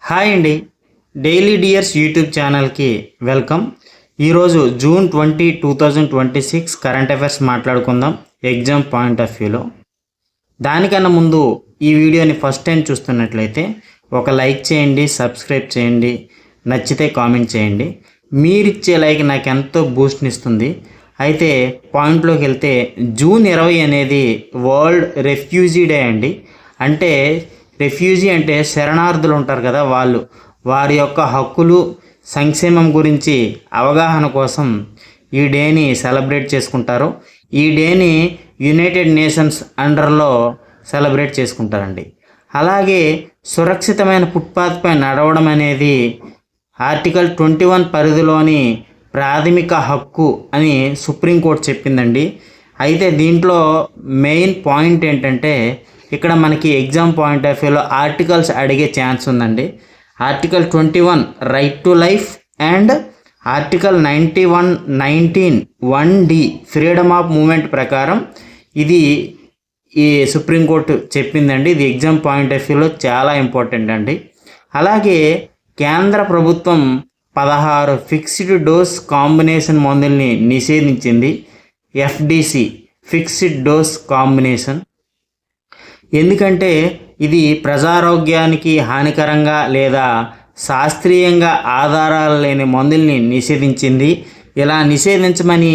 Hi అండి. Daily dears YouTube ఛానల్కి welcome. ఈరోజు జూన్ 2026 కరెంట్ అఫైర్స్ మాట్లాడుకుందాం ఎగ్జామ్ పాయింట్ ఆఫ్ వ్యూలో. దానికన్నా ముందు ఈ వీడియోని ఫస్ట్ టైం చూస్తున్నట్లయితే ఒక లైక్ చేయండి, సబ్స్క్రైబ్ చేయండి, నచ్చితే కామెంట్ చేయండి. మీరిచ్చే లైక్ నాకు ఎంతో బూస్ట్ని ఇస్తుంది. అయితే పాయింట్లోకి వెళ్తే జూన్ 20 అనేది వరల్డ్ రెఫ్యూజీ డే అండి. అంటే రెఫ్యూజీ అంటే శరణార్థులు ఉంటారు కదా, వారి యొక్క హక్కులు సంక్షేమం గురించి అవగాహన కోసం ఈ డేని సెలబ్రేట్ చేసుకుంటారు. ఈ డేని యునైటెడ్ నేషన్స్ అండర్లో సెలబ్రేట్ చేసుకుంటారండి. అలాగే సురక్షితమైన ఫుట్పాత్పై నడవడం అనేది ఆర్టికల్ 21 పరిధిలోని ప్రాథమిక హక్కు అని సుప్రీంకోర్టు చెప్పిందండి. అయితే దీంట్లో మెయిన్ పాయింట్ ఏంటంటే ఇక్కడ మనకి ఎగ్జామ్ పాయింట్ ఆఫ్ వ్యూలో ఆర్టికల్స్ అడిగే ఛాన్స్ ఉందండి. Article 21 right to life and article 91(19) 1D freedom of movement ప్రకారం ఇది ఈ సుప్రీంకోర్టు చెప్పిందండి. ఇది ఎగ్జామ్ పాయింట్ ఆఫ్ వ్యూలో చాలా ఇంపార్టెంట్ అండి. అలాగే కేంద్ర ప్రభుత్వం 16 ఫిక్స్డ్ డోస్ కాంబినేషన్ మందుల్ని నిషేధించింది. FDC fixed dose combination. ఎందుకంటే ఇది ప్రజారోగ్యానికి హానికరంగా లేదా శాస్త్రీయంగా ఆధారాలు లేని మందుల్ని నిషేధించింది. ఇలా నిషేధించమని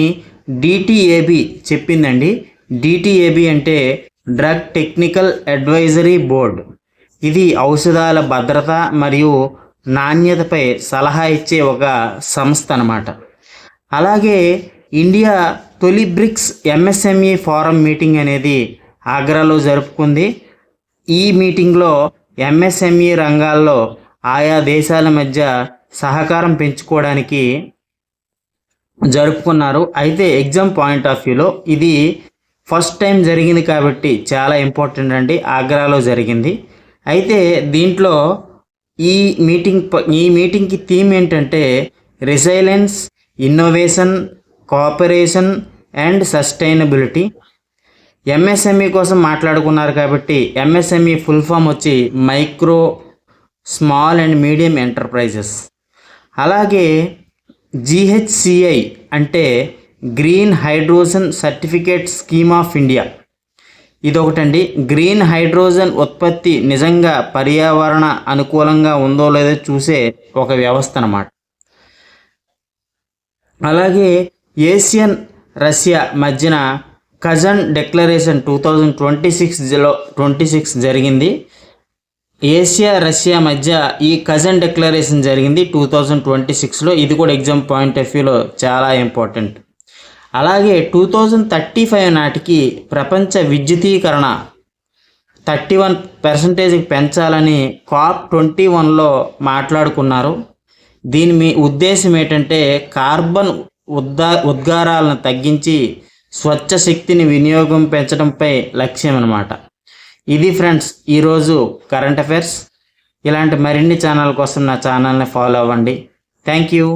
DTAB చెప్పిందండి. DTAB అంటే డ్రగ్ టెక్నికల్ అడ్వైజరీ బోర్డ్. ఇది ఔషధాల భద్రత మరియు నాణ్యతపై సలహా ఇచ్చే ఒక సంస్థ అన్నమాట. అలాగే ఇండియా తొలి బ్రిక్స్ MSME ఫోరం మీటింగ్ అనేది ఆగ్రాలో జరుపుకుంది. ఈ మీటింగ్లో MSME రంగాల్లో ఆయా దేశాల మధ్య సహకారం పెంచుకోవడానికి జరుపుకున్నారు. అయితే ఎగ్జామ్ పాయింట్ ఆఫ్ వ్యూలో ఇది ఫస్ట్ టైం జరిగింది కాబట్టి చాలా ఇంపార్టెంట్ అండి. ఆగ్రాలో జరిగింది. అయితే దీంట్లో ఈ మీటింగ్కి థీమ్ ఏంటంటే resilience, innovation, cooperation and sustainability. MSME కోసం మాట్లాడుకున్నారు కాబట్టి MSME ఫుల్ ఫామ్ వచ్చి micro, small and medium enterprises. అలాగే GHCI అంటే green hydrogen certificate scheme of India. ఇదొకటండి. గ్రీన్ హైడ్రోజన్ ఉత్పత్తి నిజంగా పర్యావరణ అనుకూలంగా ఉందో లేదో చూసే ఒక వ్యవస్థ అన్నమాట. అలాగే ఏషియన్ రష్యా మధ్యన కజన్ డిక్లరేషన్ 2026 జరిగింది. ఏషియా రష్యా మధ్య ఈ కజన్ డిక్లరేషన్ జరిగింది 2026లో. ఇది కూడా ఎగ్జామ్ పాయింట్ ఆఫ్ వ్యూలో చాలా ఇంపార్టెంట్. అలాగే 2035 నాటికి ప్రపంచ విద్యుతీకరణ 31% పెంచాలని COP21లో మాట్లాడుకున్నారు. దీని ఉద్దేశం ఏంటంటే కార్బన్ ఉద్గారాలను తగ్గించి స్వచ్ఛ శక్తిని వినియోగం పెంచడంపై లక్ష్యం అన్నమాట. ఇది ఫ్రెండ్స్ ఈరోజు కరెంట్ అఫైర్స్. ఇలాంటి మరిన్ని ఛానల్ కోసం నా ఛానల్ని ఫాలో అవ్వండి. Thank you.